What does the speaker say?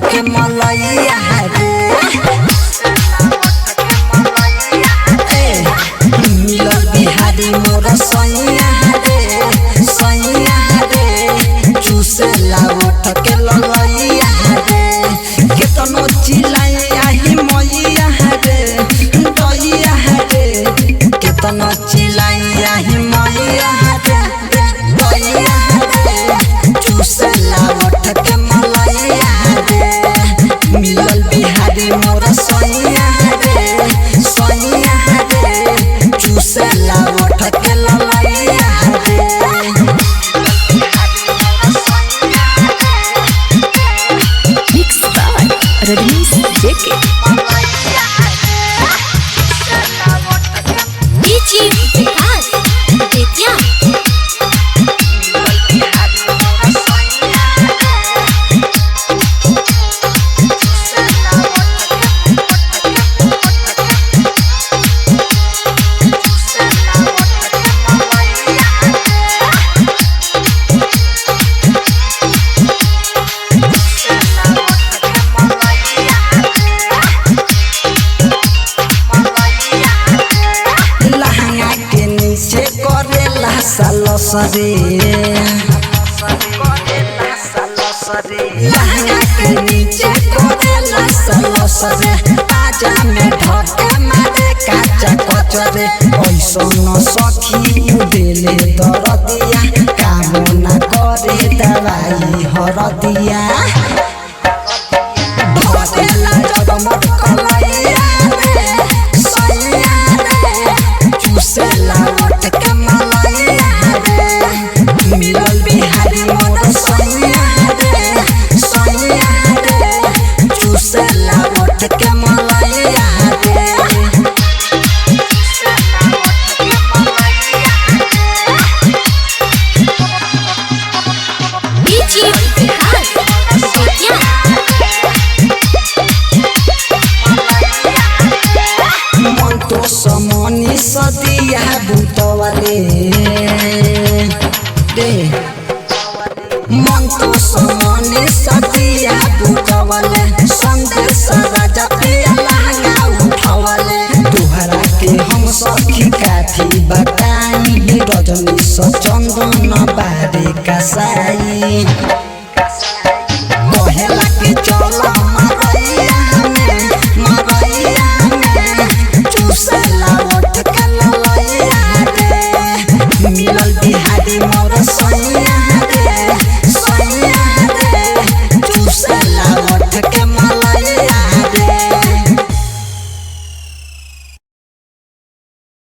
के मलैया रे मिलल बिहारी मोर सैया रे चूसेला उठ के ललैया रे केतनो चिल्लाई आही मैया रे दैया रे केतनो चिल्लाई आही मैया रे दैया रे चूसेला उठ के मलैया रे मिलल बिहारी मोर सैया रे चूसेला उठ के ललैया रे रजनीश जेके डीजे विकास बेतिया सरे लहंगा के नीचे कोरेला सरे आजा में ढके मारे काचा कचरे ऐसो न सखी देले दरदिया काम न करे दवाई हरदिया ढकेला जगमग कलैया रे सैया रे चूसेला उठ के मलैया मिलल बिहारी मोर सैया रे चूसेला उठ के मलैया रे डीजे विकास बेतिया मन तो समनी सदिया बुतवाले मन तो समनी सदिया बुतवाले संदेश राजा पिया लहंगा उठावले तुहरा के हम सखी काफी बताई रजनी चंदन बारे कसाई।